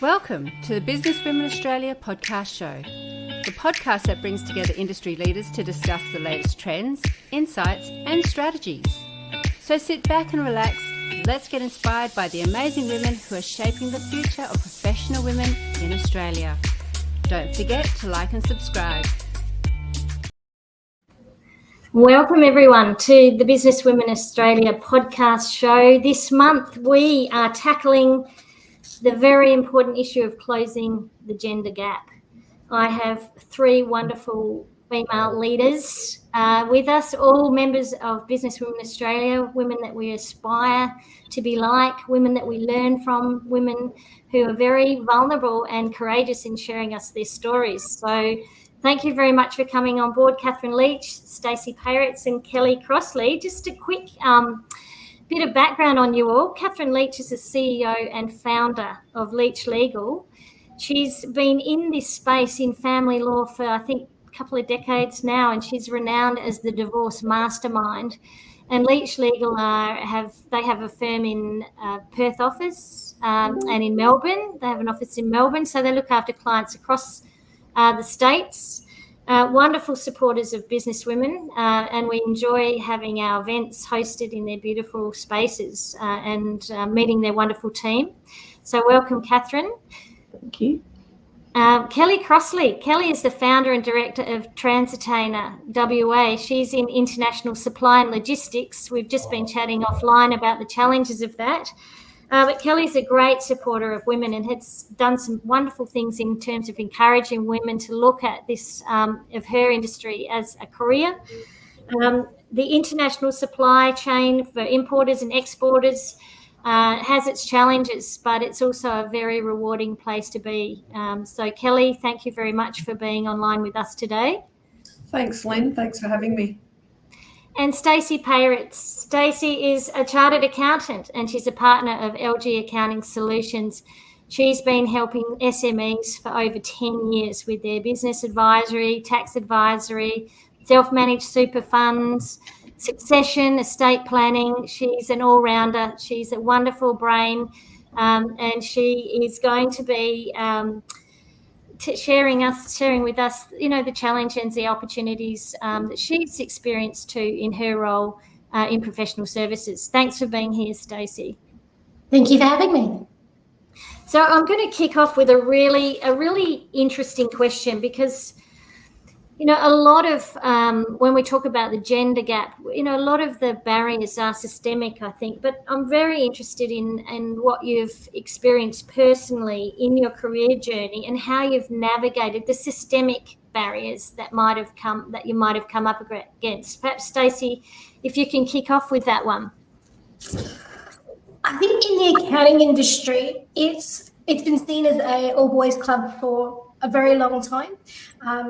Welcome to the BWA Australia Podcast Show, the podcast that brings together industry leaders to discuss the latest trends, insights and strategies. So sit back and relax. Let's get inspired by the amazing women who are shaping the future of professional women in Australia. Don't forget to like and subscribe. Welcome everyone to the BWA Australia Podcast Show. This month we are tackling the very important issue of closing the gender gap. I have three wonderful female leaders with us, all members of BWA Australia, women that we aspire to be like, women that we learn from, women who are very vulnerable and courageous in sharing us their stories. So thank you very much for coming on board, Catherine Leach, Stacey Payrits and Kelly Crossley. Just a quick bit of background on you all. Catherine Leach is the CEO and founder of Leach Legal. She's been in this space in family law for, I think, a couple of decades now, and she's renowned as the divorce mastermind. And Leach Legal have a firm in Perth office and in Melbourne. They have an office in Melbourne, so they look after clients across the states. Wonderful supporters of businesswomen, and we enjoy having our events hosted in their beautiful spaces and meeting their wonderful team. So welcome, Catherine. Thank you. Kelly Crossley. Kelly is the founder and director of Transitainer WA. She's in international supply and logistics. We've just been chatting offline about the challenges of that. But Kelly's a great supporter of women and has done some wonderful things in terms of encouraging women to look at this of her industry as a career. The international supply chain for importers and exporters has its challenges, but it's also a very rewarding place to be. So Kelly, thank you very much for being online with us today. Thanks, Lyn. Thanks for having me. And Stacey Payrits. Stacey is a chartered accountant and she's a partner of LG Accounting Solutions. She's been helping SMEs for over 10 years with their business advisory, tax advisory, self-managed super funds, succession, estate planning. She's an all-rounder. She's a wonderful brain, and she is going to be sharing with us, the challenges and the opportunities that she's experienced too in her role in professional services. Thanks for being here, Stacey. Thank you for having me. So I'm going to kick off with a really interesting question because, a lot of when we talk about the gender gap, a lot of the barriers are systemic, I think, but I'm very interested in what you've experienced personally in your career journey and how you've navigated the systemic barriers that you might have come up against. Perhaps, Stacey, if you can kick off with that one. I think in the accounting industry, it's been seen as a all-boys club for a very long time,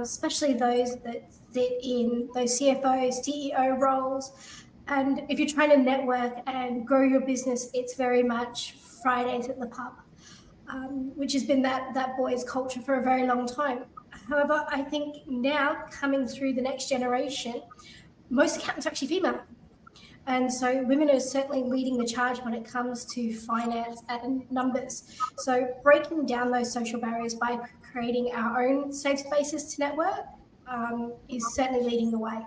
especially those that sit in those CFO, CEO roles. And if you're trying to network and grow your business, it's very much Fridays at the pub, which has been that boys' culture for a very long time. However, I think now coming through the next generation, most accountants are actually female. And so women are certainly leading the charge when it comes to finance and numbers. So breaking down those social barriers by creating our own safe spaces to network is certainly leading the way.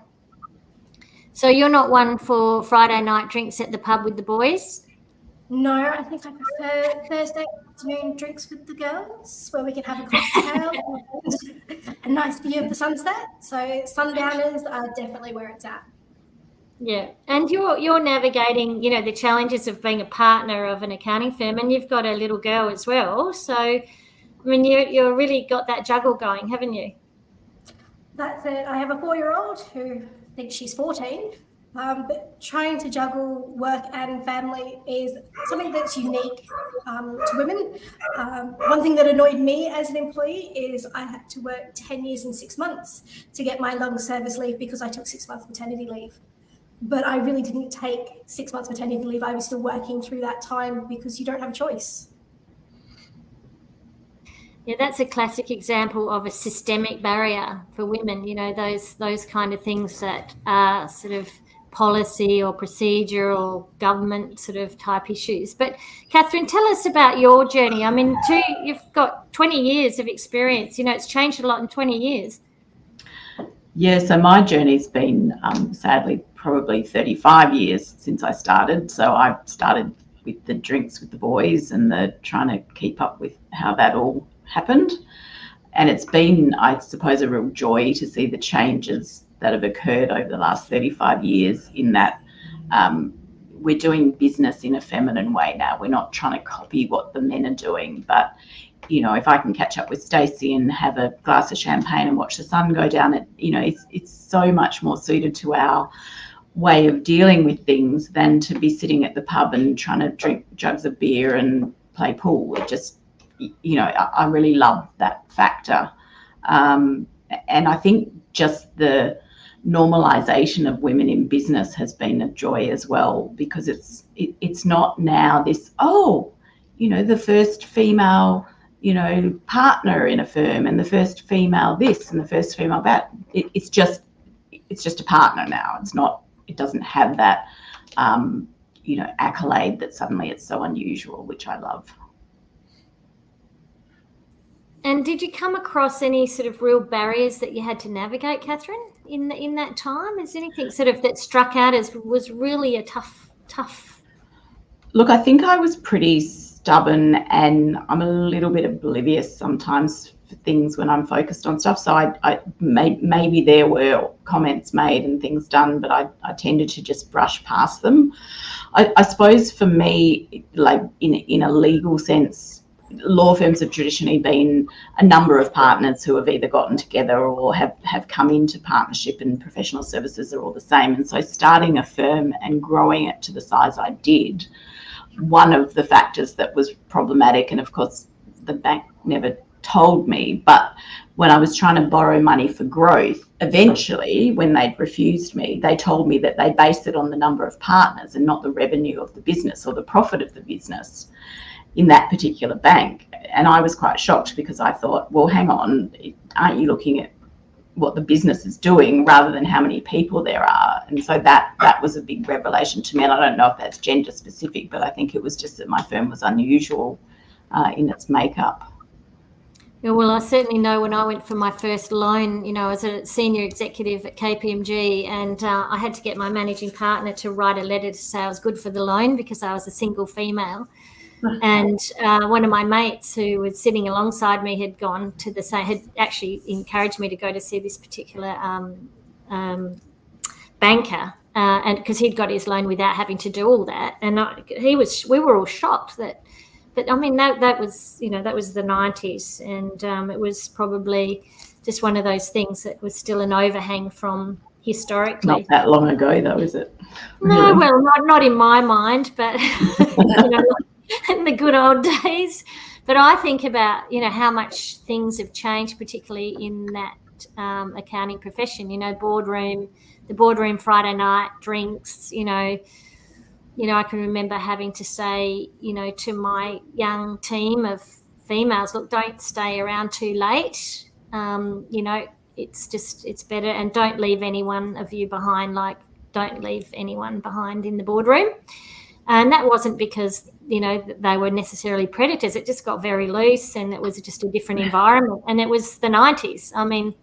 So you're not one for Friday night drinks at the pub with the boys? No, I think I prefer Thursday afternoon drinks with the girls where we can have a cocktail and a nice view of the sunset. So sundowners are definitely where it's at. Yeah, and you're navigating, the challenges of being a partner of an accounting firm, and you've got a little girl as well. So, I mean, you're really got that juggle going, haven't you? That's it. I have a 4-year-old who thinks she's 14, but trying to juggle work and family is something that's unique to women. One thing that annoyed me as an employee is I had to work 10 years and 6 months to get my long service leave because I took 6 months maternity leave. But I really didn't take 6 months maternity leave. I was still working through that time because you don't have a choice. Yeah, that's a classic example of a systemic barrier for women, those kind of things that are sort of policy or procedure or government sort of type issues. But Catherine, tell us about your journey. I mean, you've got 20 years of experience. It's changed a lot in 20 years. Yeah, so my journey's been sadly probably 35 years since I started. So I started with the drinks with the boys and the trying to keep up with how that all happened. And it's been, I suppose, a real joy to see the changes that have occurred over the last 35 years in that we're doing business in a feminine way now. We're not trying to copy what the men are doing, but if I can catch up with Stacey and have a glass of champagne and watch the sun go down, it's so much more suited to our way of dealing with things than to be sitting at the pub and trying to drink jugs of beer and play pool. It just, I really love that factor. And I think just the normalisation of women in business has been a joy as well, because it's not now this, the first female partner in a firm and the first female this and the first female that. It's just a partner now. It doesn't have that accolade that suddenly it's so unusual, which I love. And did you come across any sort of real barriers that you had to navigate, Catherine, in that time? Is there anything sort of that struck out as was really a tough? Look, I think I was pretty stubborn, and I'm a little bit oblivious sometimes for things when I'm focused on stuff. So I maybe there were comments made and things done, but I tended to just brush past them. I suppose for me, like in a legal sense, law firms have traditionally been a number of partners who have either gotten together or have come into partnership, and professional services are all the same. And so starting a firm and growing it to the size I did, one of the factors that was problematic, and of course the bank never told me, but when I was trying to borrow money for growth, eventually when they'd refused me, they told me that they based it on the number of partners and not the revenue of the business or the profit of the business in that particular bank. And I was quite shocked, because I thought, well, hang on, aren't you looking at what the business is doing rather than how many people there are? And so that was a big revelation to me. And I don't know if that's gender specific, but I think it was just that my firm was unusual in its makeup. Yeah, well, I certainly know when I went for my first loan, as a senior executive at KPMG, and I had to get my managing partner to write a letter to say I was good for the loan because I was a single female. And one of my mates who was sitting alongside me had actually encouraged me to go to see this particular banker, and because he'd got his loan without having to do all that. And we were all shocked but I mean, that was the 90s, and it was probably just one of those things that was still an overhang from historically. Not that long ago though, is it? No, well, not in my mind, but in the good old days. But I think about how much things have changed, particularly in that accounting profession. The boardroom Friday night drinks. I can remember having to say to my young team of females, look, don't stay around too late. It's better, and don't leave anyone of you behind. Like, don't leave anyone behind in the boardroom. And that wasn't because, they were necessarily predators. It just got very loose, and it was just a different environment. And it was the 90s. I mean,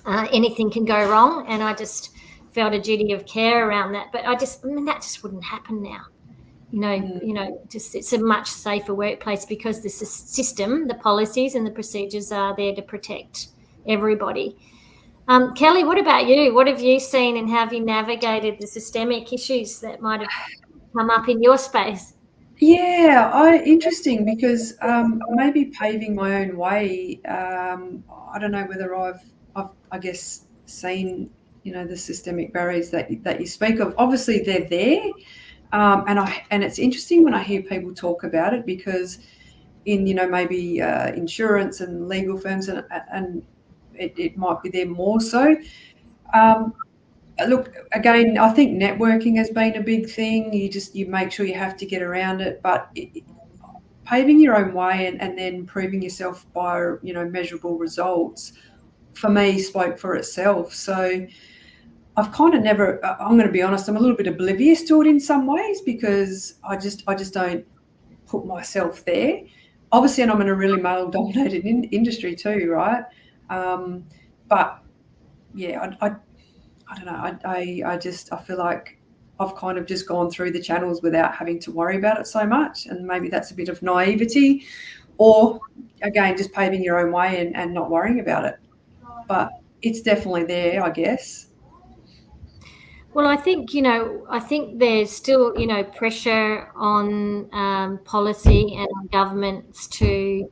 anything can go wrong. And I just felt a duty of care around that. But that just wouldn't happen now. It's a much safer workplace because the system, the policies and the procedures are there to protect everybody. Kelly, what about you? What have you seen, and how have you navigated the systemic issues that might have come up in your space? Yeah, interesting, because maybe paving my own way. I don't know whether I've I guess seen the systemic barriers that you speak of. Obviously, they're there, and it's interesting when I hear people talk about it, because in maybe insurance and legal firms and it might be there more so. Look, again, I think networking has been a big thing. You make sure you have to get around it, but paving your own way and then proving yourself by measurable results, for me, spoke for itself. So I've kind of never, I'm going to be honest, I'm a little bit oblivious to it in some ways because I just don't put myself there. Obviously, and I'm in a really male-dominated industry too, right? But yeah, I don't know. I feel like I've kind of just gone through the channels without having to worry about it so much, and maybe that's a bit of naivety, or again, just paving your own way and not worrying about it. But it's definitely there, I guess. Well, I think there's still, pressure on policy and on governments to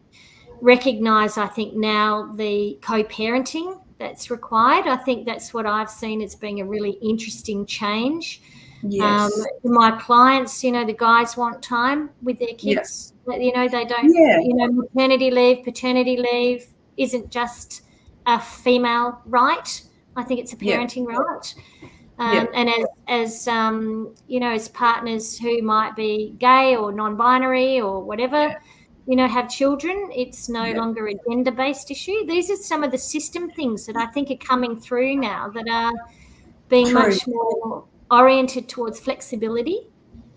recognise, I think, now the co-parenting that's required. I think that's what I've seen as being a really interesting change. Yes. My clients, the guys want time with their kids. Yeah. They don't, maternity leave, paternity leave isn't just a female right. I think it's a parenting right. And as partners who might be gay or non-binary or whatever, have children, it's no longer a gender-based issue. These are some of the system things that I think are coming through now that are being much more oriented towards flexibility.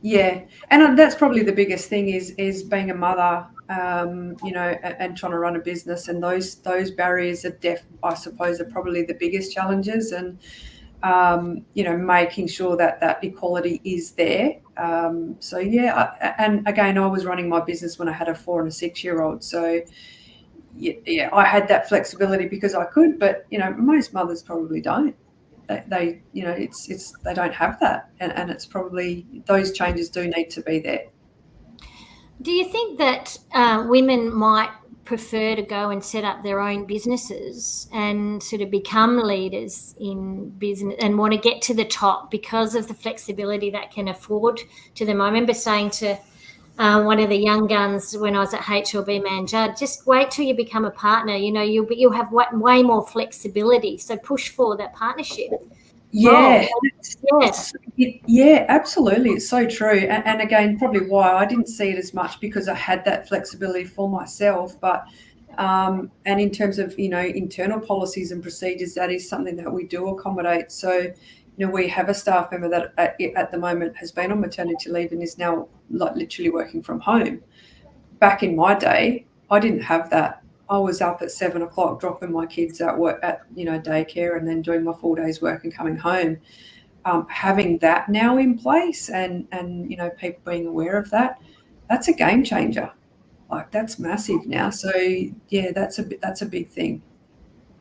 Yeah, and that's probably the biggest thing is being a mother, and trying to run a business, and those barriers are I suppose, are probably the biggest challenges, and making sure that equality is there. And again, I was running my business when I had a 4 and a 6-year-old. So I had that flexibility because I could, but most mothers probably don't. They they don't have that, and it's probably those changes do need to be there. Do you think that women might prefer to go and set up their own businesses and sort of become leaders in business and want to get to the top because of the flexibility that can afford to them? I remember saying to one of the young guns when I was at HLB Man Judd, just wait till you become a partner. You'll have way more flexibility. So push for that partnership. Yeah, absolutely. It's so true. And again, probably why I didn't see it as much because I had that flexibility for myself. But and in terms of internal policies and procedures, that is something that we do accommodate. So we have a staff member that at the moment has been on maternity leave and is now literally working from home. Back in my day, I didn't have that. I was up at 7 o'clock dropping my kids at work at daycare and then doing my 4 days work and coming home. Having that now in place and people being aware of that, that's a game changer. Like that's massive now. So yeah, that's a big thing.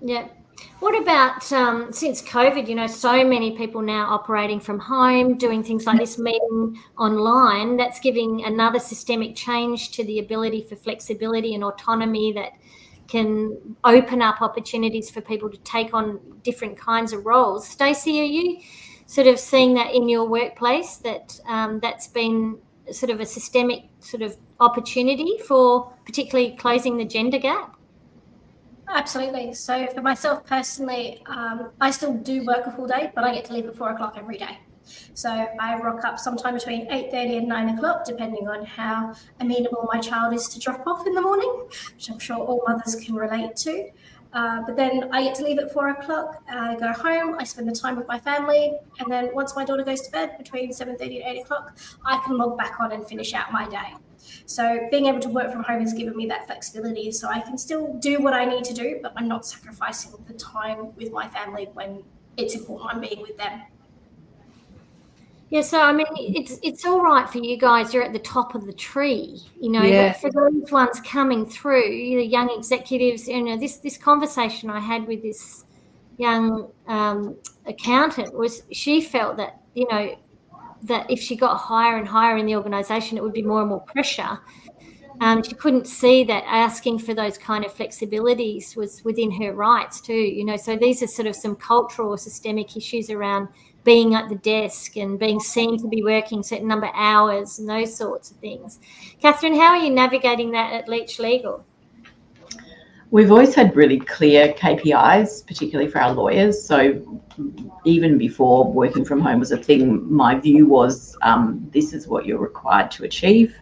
Yeah. What about since COVID, so many people now operating from home, doing things like this meeting online, that's giving another systemic change to the ability for flexibility and autonomy that can open up opportunities for people to take on different kinds of roles. Stacey, are you sort of seeing that in your workplace, that that's been sort of a systemic sort of opportunity for particularly closing the gender gap? Absolutely. So for myself personally, I still do work a full day, but I get to leave at 4 o'clock every day. So I rock up sometime between 8:30 and 9 o'clock, depending on how amenable my child is to drop off in the morning, which I'm sure all mothers can relate to. But then I get to leave at 4 o'clock. I go home, I spend the time with my family, and then once my daughter goes to bed between 7:30 and 8 o'clock, I can log back on and finish out my day. So being able to work from home has given me that flexibility, so I can still do what I need to do, but I'm not sacrificing the time with my family when it's important I'm being with them. Yeah, so I mean, it's all right for you guys. You're at the top of the tree, But for those ones coming through, the young executives, this conversation I had with this young accountant was she felt that that if she got higher and higher in the organisation, it would be more and more pressure. She couldn't see that asking for those kind of flexibilities was within her rights too. So these are sort of some cultural or systemic issues around being at the desk and being seen to be working a certain number of hours and those sorts of things. Catherine, how are you navigating that at Leach Legal? We've always had really clear KPIs, particularly for our lawyers. So even before working from home was a thing, my view was this is what you're required to achieve.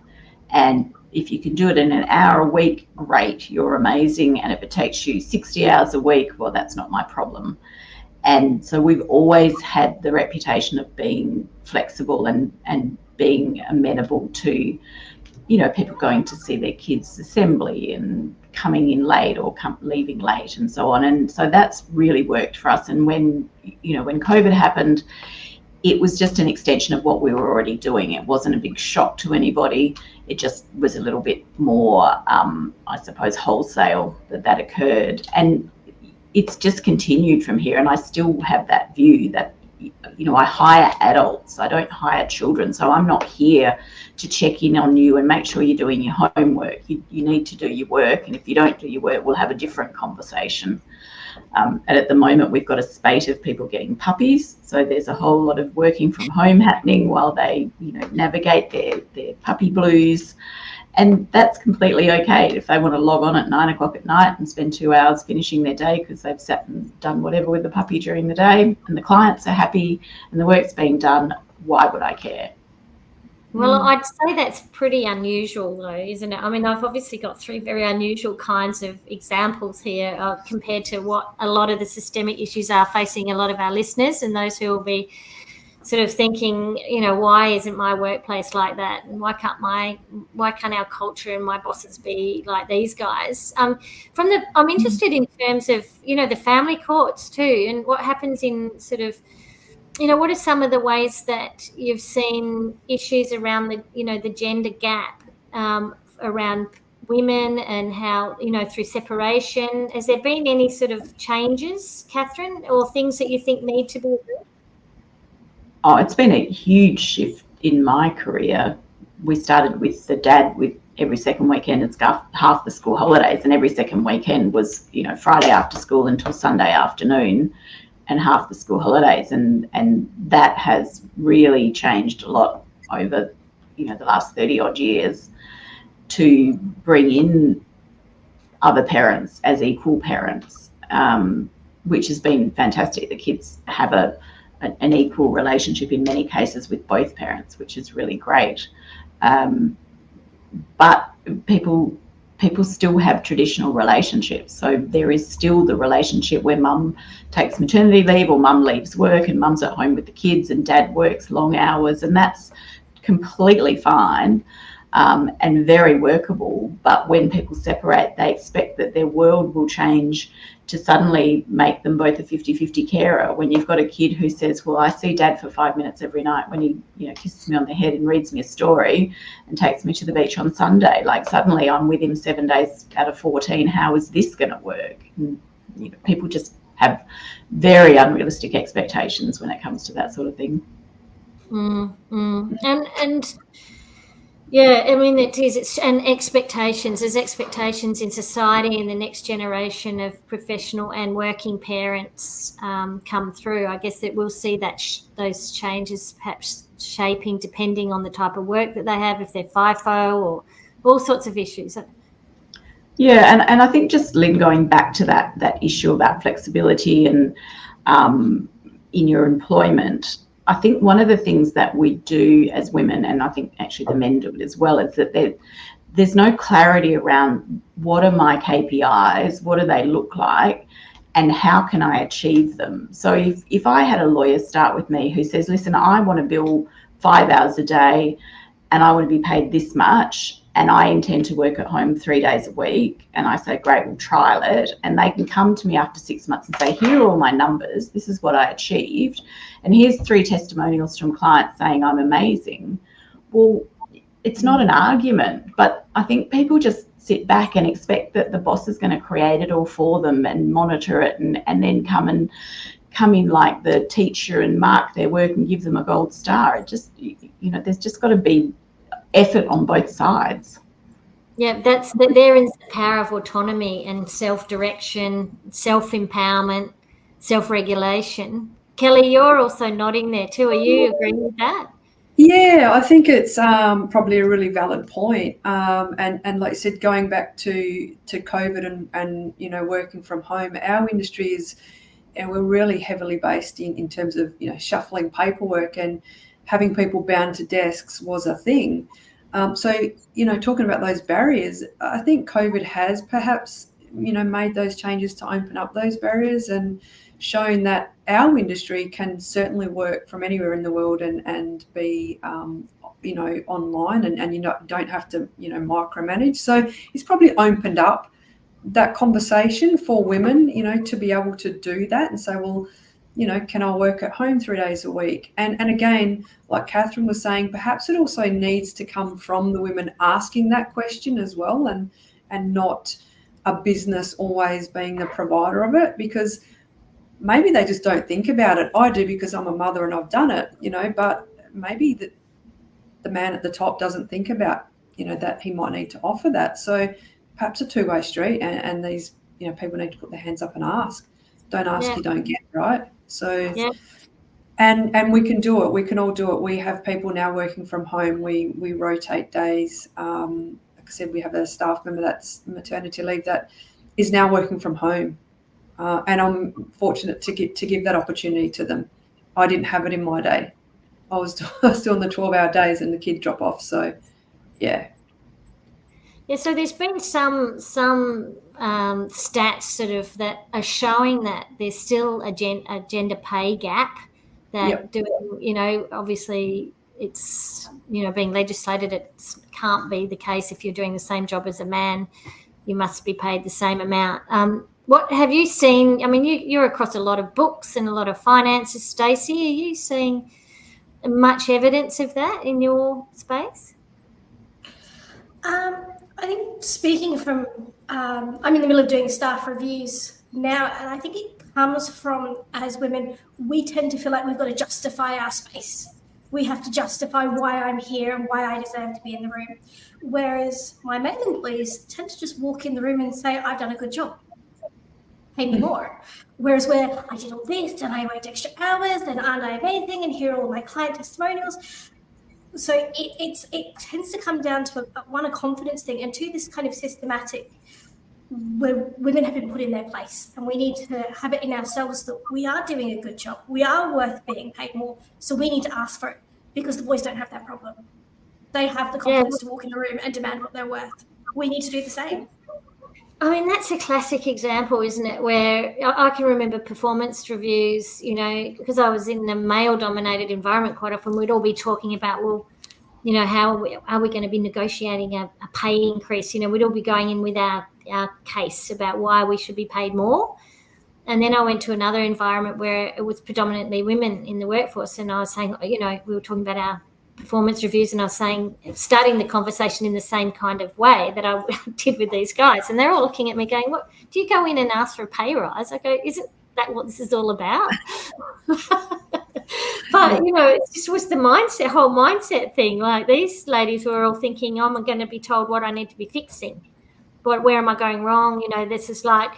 And if you can do it in an hour a week, great, you're amazing. And if it takes you 60 hours a week, well, that's not my problem. And so we've always had the reputation of being flexible and being amenable to, people going to see their kids' assembly and coming in late or leaving late and so on. And so that's really worked for us. And when COVID happened, it was just an extension of what we were already doing. It wasn't a big shock to anybody. It just was a little bit more, I suppose, wholesale that occurred. And it's just continued from here. And I still have that view that, I hire adults. I don't hire children. So I'm not here to check in on you and make sure you're doing your homework. You need to do your work. And if you don't do your work, we'll have a different conversation. And at the moment, we've got a spate of people getting puppies. So there's a whole lot of working from home happening while they, navigate their puppy blues. And that's completely okay if they want to log on at 9 o'clock at night and spend 2 hours finishing their day because they've sat and done whatever with the puppy during the day and the clients are happy and the work's being done. Why would I care? Well, I'd say that's pretty unusual, though, isn't it? I mean, I've obviously got 3 very unusual kinds of examples here compared to what a lot of the systemic issues are facing a lot of our listeners and those who will be sort of thinking, why isn't my workplace like that? And why can't our culture and my bosses be like these guys? I'm interested in terms of, the family courts too, and what happens in sort of, what are some of the ways that you've seen issues around the gender gap around women and how, through separation? Has there been any sort of changes, Catherine, or things that you think need to be addressed? Oh, it's been a huge shift in my career. We started with the dad with every second weekend. It's half the school holidays, and every second weekend was, Friday after school until Sunday afternoon, and half the school holidays. And that has really changed a lot over, the last 30 odd years to bring in other parents as equal parents, which has been fantastic. The kids have an equal relationship in many cases with both parents, which is really great. But people still have traditional relationships. So there is still the relationship where mum takes maternity leave or mum leaves work and mum's at home with the kids and dad works long hours, and that's completely fine and very workable. But when people separate, they expect that their world will change to suddenly make them both a 50-50 carer. When you've got a kid who says, well, I see dad for 5 minutes every night when he, kisses me on the head and reads me a story and takes me to the beach on Sunday. Like suddenly I'm with him 7 days out of 14. How is this going to work? And, people just have very unrealistic expectations when it comes to that sort of thing. And yeah, I mean, and expectations. There's expectations in society and the next generation of professional and working parents come through. I guess that we'll see that those changes perhaps shaping depending on the type of work that they have, if they're FIFO or all sorts of issues. Yeah, and I think just, Lyn, going back to that issue about flexibility and in your employment, I think one of the things that we do as women, and I think actually the men do it as well, is that there's no clarity around what are my KPIs, what do they look like, and how can I achieve them. So if I had a lawyer start with me who says, listen, I want to bill 5 hours a day and I want to be paid this much, and I intend to work at home 3 days a week, and I say, great, we'll trial it. And they can come to me after 6 months and say, here are all my numbers. This is what I achieved. And here's 3 testimonials from clients saying I'm amazing. Well, it's not an argument, but I think people just sit back and expect that the boss is going to create it all for them and monitor it and then come in like the teacher and mark their work and give them a gold star. It just, there's just got to be effort on both sides. Yeah, there is the power of autonomy and self-direction, self-empowerment, self-regulation. Kelly, you're also nodding there too. Are you agreeing with that? Yeah, I think it's probably a really valid point. And like I said, going back to COVID and working from home, our industry is, and we're really heavily based in terms of shuffling paperwork, and having people bound to desks was a thing. So talking about those barriers, I think COVID has perhaps made those changes to open up those barriers and shown that our industry can certainly work from anywhere in the world and be, online, and you don't have to, micromanage. So it's probably opened up that conversation for women, to be able to do that and say, well, can I work at home 3 days a week? And again, like Catherine was saying, perhaps it also needs to come from the women asking that question as well, and not a business always being the provider of it, because maybe they just don't think about it. I do because I'm a mother and I've done it, but maybe the man at the top doesn't think about, that he might need to offer that. So perhaps a two-way street, and these, people need to put their hands up and ask. Don't ask, you don't get, right? So, and we can do it. We can all do it. We have people now working from home. We rotate days. Like I said, we have a staff member that's maternity leave that is now working from home. And I'm fortunate to give that opportunity to them. I didn't have it in my day. I was doing the 12-hour days and the kid drop off. So, yeah. Yeah, so there's been some stats sort of that are showing that there's still a gender pay gap that obviously it's, being legislated, it can't be the case. If you're doing the same job as a man, you must be paid the same amount. What have you seen? I mean, you're across a lot of books and a lot of finances, Stacey. Are you seeing much evidence of that in your space? I think speaking from, I'm in the middle of doing staff reviews now, and I think it comes from, as women, we tend to feel like we've got to justify our space. We have to justify why I'm here and why I deserve to be in the room. Whereas my male employees tend to just walk in the room and say, I've done a good job, pay me more. Whereas where I did all this and I worked extra hours and aren't I amazing, and here are all my client testimonials. So it tends to come down to a confidence thing, and two, this kind of systematic where women have been put in their place, and we need to have it in ourselves that we are doing a good job, we are worth being paid more, so we need to ask for it, because the boys don't have that problem. They have the confidence to walk in the room and demand what they're worth. We need to do the same. I mean, that's a classic example, isn't it, where I can remember performance reviews, because I was in a male-dominated environment quite often, we'd all be talking about, well, how are we going to be negotiating a pay increase? We'd all be going in with our case about why we should be paid more. And then I went to another environment where it was predominantly women in the workforce, and I was saying, we were talking about our performance reviews, and I was saying, starting the conversation in the same kind of way that I did with these guys, and they're all looking at me going, what, do you go in and ask for a pay rise? I go, isn't that what this is all about? But it just was the whole mindset thing. Like, these ladies were all thinking, I'm going to be told what I need to be fixing, where am I going wrong? This is like,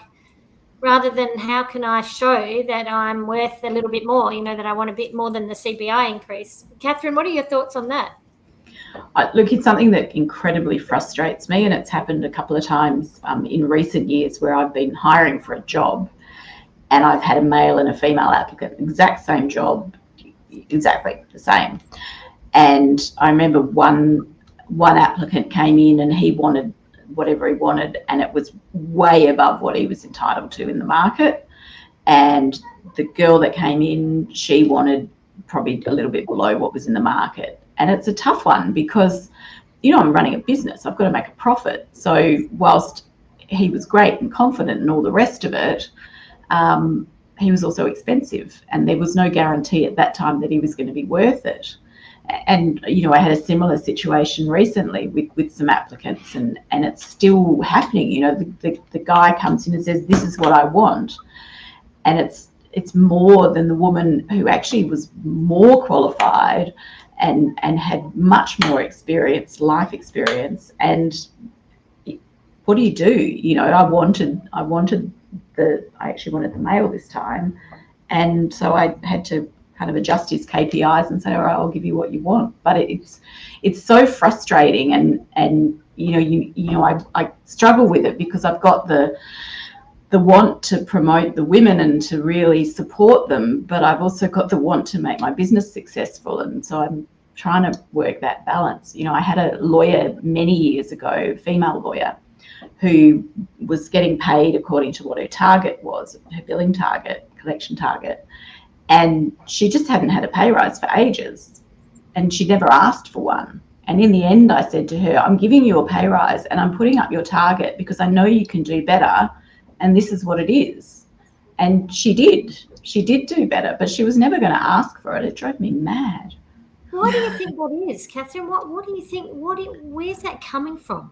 rather than how can I show that I'm worth a little bit more, that I want a bit more than the CPI increase. Catherine, what are your thoughts on that? Look, it's something that incredibly frustrates me, and it's happened a couple of times in recent years where I've been hiring for a job and I've had a male and a female applicant, exact same job, exactly the same. And I remember one applicant came in and he wanted whatever he wanted, and it was way above what he was entitled to in the market. And the girl that came in, she wanted probably a little bit below what was in the market. And it's a tough one because, I'm running a business, I've got to make a profit. So whilst he was great and confident and all the rest of it, he was also expensive, and there was no guarantee at that time that he was going to be worth it. And, I had a similar situation recently with some applicants, and it's still happening. The guy comes in and says, this is what I want. And it's more than the woman who actually was more qualified and had much more experience, life experience. And what do? I actually wanted the male this time. And so I had to kind of adjust his KPIs and say, all right, I'll give you what you want. But it's so frustrating, and I struggle with it because I've got the want to promote the women and to really support them, but I've also got the want to make my business successful. And so I'm trying to work that balance. I had a lawyer many years ago, female lawyer, who was getting paid according to what her target was, her billing target. collection target. And she just hadn't had a pay rise for ages, and she never asked for one. And in the end, I said to her, I'm giving you a pay rise and I'm putting up your target because I know you can do better, and this is what it is. And she did do better, but she was never going to ask for it. It drove me mad. What do you think that is, Catherine? What do you think? Where's that coming from?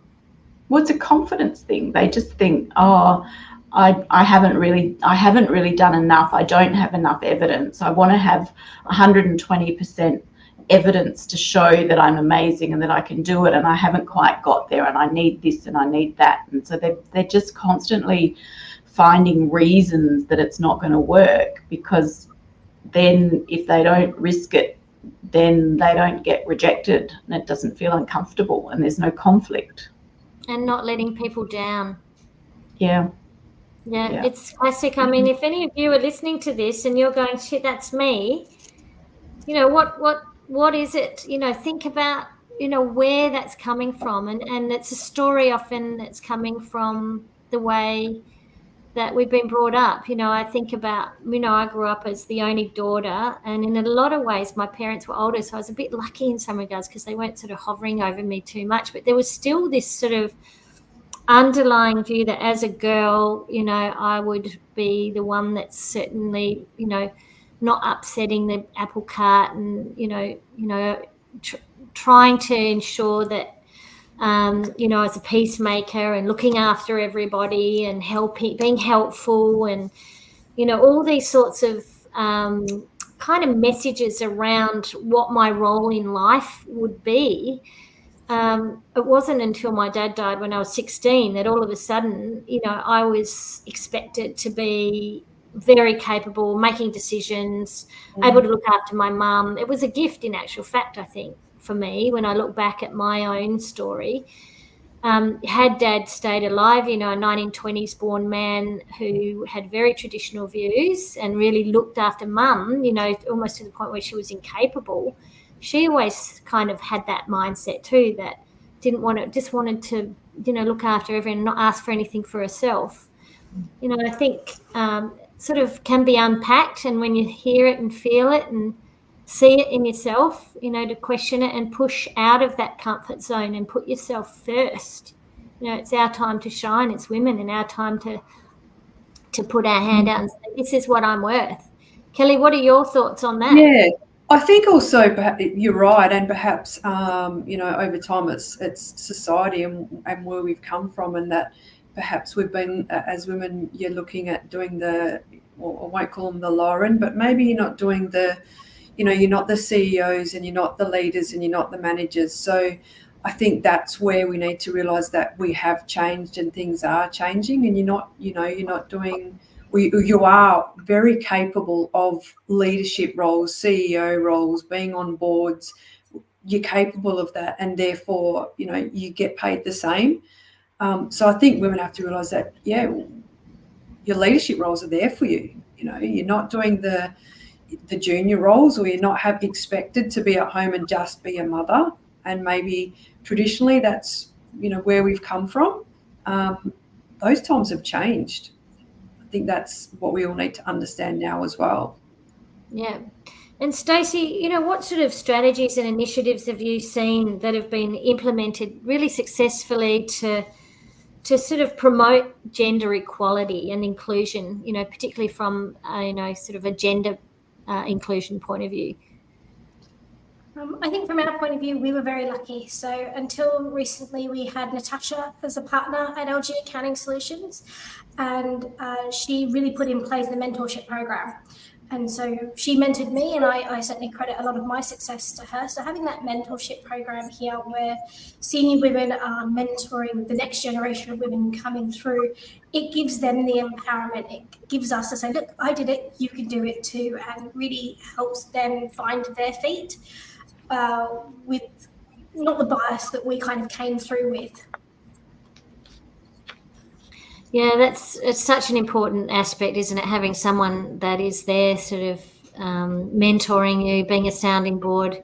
Well, it's a confidence thing. They just think, oh, I haven't really done enough. I don't have enough evidence. I want to have 120% evidence to show that I'm amazing and that I can do it, and I haven't quite got there, and I need this and I need that. And so they're just constantly finding reasons that it's not going to work, because then if they don't risk it, then they don't get rejected, and it doesn't feel uncomfortable, and there's no conflict. And not letting people down. Yeah. Yeah, it's classic. I mean, if any of you are listening to this and you're going, shit, that's me, you know, what is it? You know, think about, you know, where that's coming from. And it's a story often that's coming from the way that we've been brought up. You know, I think about, you know, I grew up as the only daughter, and in a lot of ways my parents were older, so I was a bit lucky in some regards because they weren't sort of hovering over me too much. But there was still this sort of underlying view that as a girl, you know, I would be the one that's certainly, you know, not upsetting the apple cart, and trying to ensure that you know, as a peacemaker and looking after everybody and being helpful, and you know, all these sorts of kind of messages around what my role in life would be. It wasn't until my dad died when I was 16 that all of a sudden, you know, I was expected to be very capable, making decisions, able to look after my mum. It was a gift, in actual fact, I think, for me, when I look back at my own story. Had Dad stayed alive, you know, a 1920s born man who had very traditional views and really looked after Mum, you know, almost to the point where she was incapable, she always kind of had that mindset too, that just wanted to, you know, look after everyone and not ask for anything for herself. You know, I think sort of can be unpacked, and when you hear it and feel it and see it in yourself, you know, to question it and push out of that comfort zone and put yourself first. You know, it's our time to shine as women, and our time to put our hand out and say, this is what I'm worth. Kelly, what are your thoughts on that? Yeah, I think also you're right, and perhaps you know, over time it's society and where we've come from, and that perhaps we've been, as women, you're looking at doing I won't call them the lower end, but maybe you're not doing you know, you're not the CEOs and you're not the leaders and you're not the managers. So I think that's where we need to realise that we have changed and things are changing, and you are very capable of leadership roles, CEO roles, being on boards. You're capable of that, and therefore, you know, you get paid the same. So I think women have to realise that, yeah, your leadership roles are there for you. You know, you're not doing the junior roles, or you're not expected to be at home and just be a mother. And maybe traditionally that's, you know, where we've come from. Those times have changed. I think that's what we all need to understand now as well. Yeah. And Stacey, you know, what sort of strategies and initiatives have you seen that have been implemented really successfully to sort of promote gender equality and inclusion, you know, particularly from, you know, sort of a gender inclusion point of view? I think from our point of view, we were very lucky. So until recently, we had Natasha as a partner at LG Accounting Solutions, and she really put in place the mentorship program. And so she mentored me, and I certainly credit a lot of my success to her. So having that mentorship program here where senior women are mentoring the next generation of women coming through, it gives them the empowerment. It gives us to say, look, I did it, you can do it too, and really helps them find their feet with not the bias that we kind of came through with. Yeah, it's such an important aspect, isn't it? Having someone that is there sort of mentoring you, being a sounding board,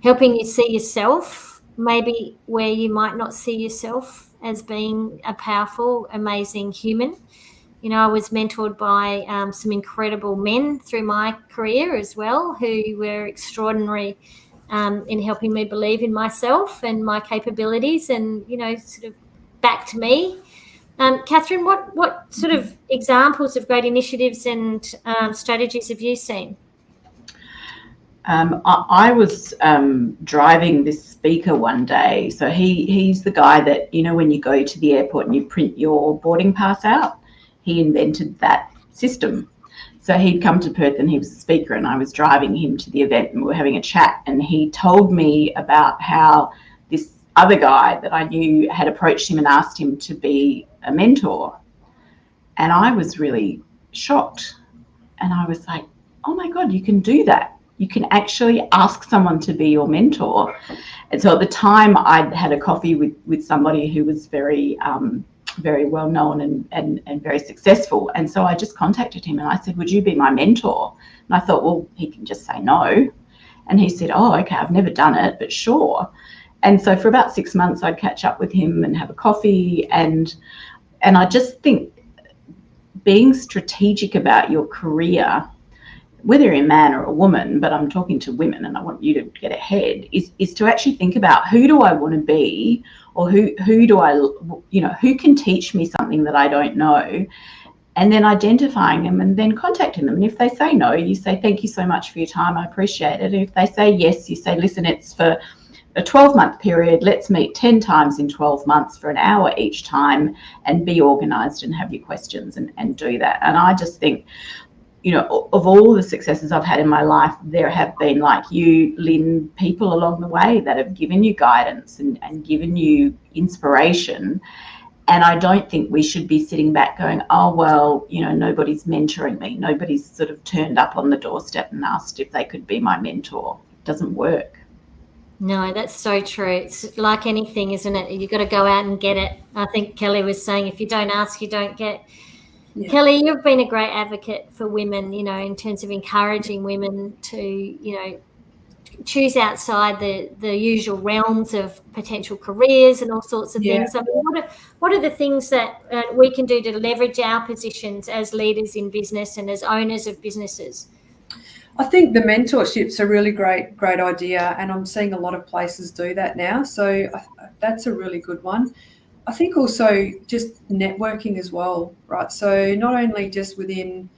helping you see yourself maybe where you might not see yourself as being a powerful, amazing human. I was mentored by some incredible men through my career as well, who were extraordinary in helping me believe in myself and my capabilities, and sort of backed me. Catherine, what sort of examples of great initiatives and strategies have you seen? I was driving this speaker one day. So he's the guy that, when you go to the airport and you print your boarding pass out, he invented that system. So he'd come to Perth and he was a speaker, and I was driving him to the event and we were having a chat, and he told me about how this other guy that I knew had approached him and asked him to be a mentor. And I was really shocked. And I was like, oh my God, you can do that. You can actually ask someone to be your mentor. And so at the time I'd had a coffee with somebody who was very well known and very successful. And so I just contacted him and I said, would you be my mentor? And I thought, well, he can just say no. And he said, oh, okay, I've never done it, but sure. And so for about 6 months, I'd catch up with him and have a coffee. And I just think being strategic about your career, whether you're a man or a woman, but I'm talking to women and I want you to get ahead, is to actually think about who do I want to be, or who do I, who can teach me something that I don't know, and then identifying them and then contacting them. And if they say no, you say, thank you so much for your time, I appreciate it. And if they say yes, you say, listen, it's for a 12-month period, let's meet 10 times in 12 months for an hour each time, and be organised and have your questions and do that. And I just think, of all the successes I've had in my life, there have been, like you, Lyn, people along the way that have given you guidance and given you inspiration. And I don't think we should be sitting back going, oh, well, nobody's mentoring me. Nobody's sort of turned up on the doorstep and asked if they could be my mentor. It doesn't work. No, that's so true. It's like anything, isn't it? You've got to go out and get it. I think Kelly was saying, if you don't ask, you don't get. Yeah. Kelly, you've been a great advocate for women, in terms of encouraging women to, choose outside the usual realms of potential careers and all sorts of things. I mean, what are the things that we can do to leverage our positions as leaders in business and as owners of businesses? I think the mentorship's a really great idea, and I'm seeing a lot of places do that now. So that's a really good one. I think also just networking as well, right? So not only just within,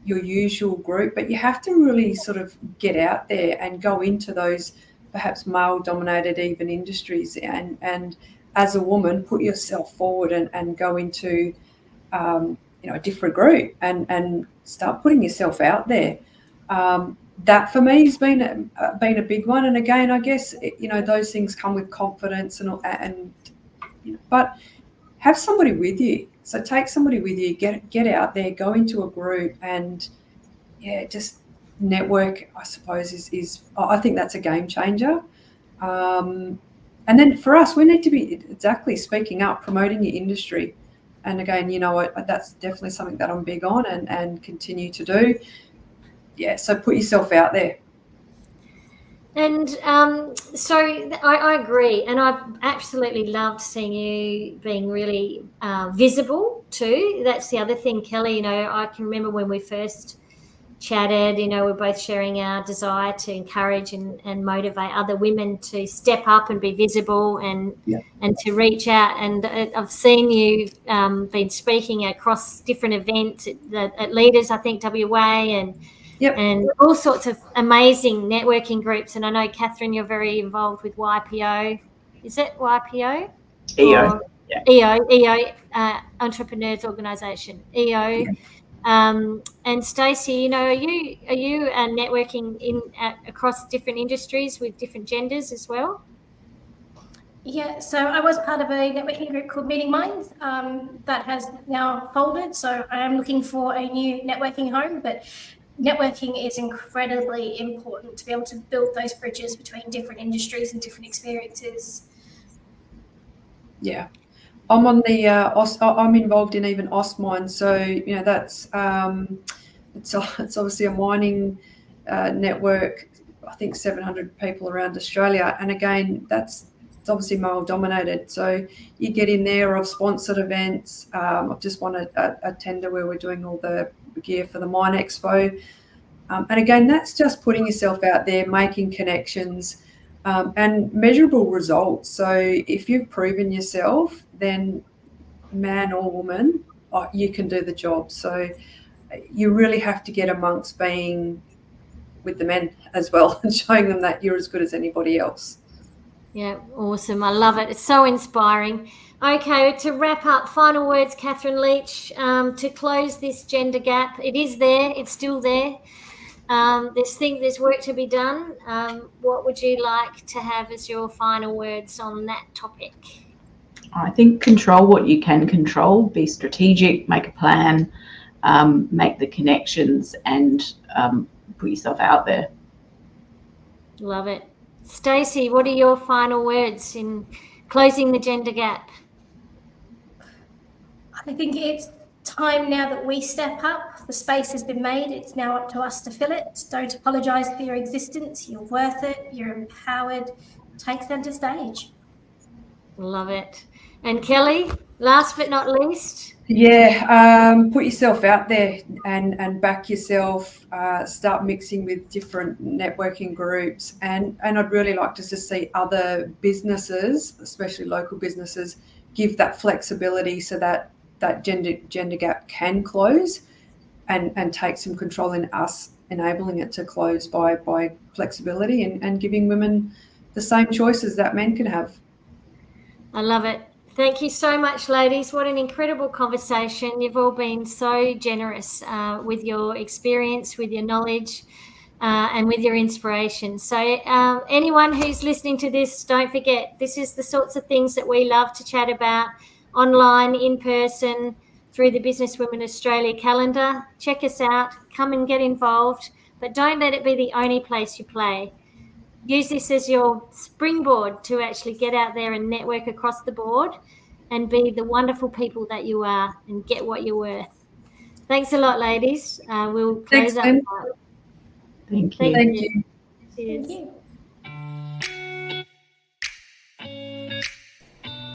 your usual group, but you have to really sort of get out there and go into those perhaps male-dominated even industries, and as a woman, put yourself forward and go into, a different group and start putting yourself out there. That for me has been a big one. And again, I guess, those things come with confidence but have somebody with you. So take somebody with you, get out there, go into a group, and just network, I suppose, is I think that's a game changer. And then for us, we need to be exactly speaking up, promoting your industry. And again, that's definitely something that I'm big on and continue to do. Yeah, so put yourself out there. And so I agree, and I've absolutely loved seeing you being really visible too. That's the other thing, Kelly. I can remember when we first chatted, we're both sharing our desire to encourage and motivate other women to step up and be visible and to reach out. And I've seen you been speaking across different events at Leaders, I think, WA, and all sorts of amazing networking groups. And I know, Catherine, you're very involved with YPO. Is it YPO? EO. EO, Entrepreneurs Organisation, EO. Yeah. And Stacey, are you networking across different industries with different genders as well? Yeah, so I was part of a networking group called Meeting Minds that has now folded. So I am looking for a new networking home, but networking is incredibly important to be able to build those bridges between different industries and different experiences. Yeah. I'm on the I'm involved in even OSMINE, so that's it's obviously a mining network. I think 700 people around Australia, and again, that's obviously male dominated. So you get in there. I've sponsored events. I've just won a tender where we're doing all the gear for the Mine Expo. And again, that's just putting yourself out there, making connections, and measurable results. So if you've proven yourself, then man or woman, you can do the job. So you really have to get amongst being with the men as well and showing them that you're as good as anybody else. Yeah, awesome. I love it. It's so inspiring. Okay, to wrap up, final words, Catherine Leach, to close this gender gap. It is there. It's still there. There's work to be done. What would you like to have as your final words on that topic? I think control what you can control, be strategic, make a plan, make the connections, and put yourself out there. Love it. Stacey, what are your final words in closing the gender gap? I think it's time now that we step up. The space has been made. It's now up to us to fill it. Don't apologise for your existence. You're worth it. You're empowered. Take centre stage. Love it. And Kelly, last but not least? Yeah, put yourself out there and back yourself. Start mixing with different networking groups. And I'd really like to just see other businesses, especially local businesses, give that flexibility so that gender gap can close and take some control in us enabling it to close by flexibility and giving women the same choices that men can have. I love it. Thank you so much, ladies. What an incredible conversation. You've all been so generous with your experience, with your knowledge, and with your inspiration. So anyone who's listening to this, don't forget, this is the sorts of things that we love to chat about online, in person, through the Business Women Australia calendar. Check us out. Come and get involved. But don't let it be the only place you play. Use this as your springboard to actually get out there and network across the board and be the wonderful people that you are and get what you're worth. Thanks a lot, ladies. We'll close up. Thank you. Thank you. Cheers. Thank you.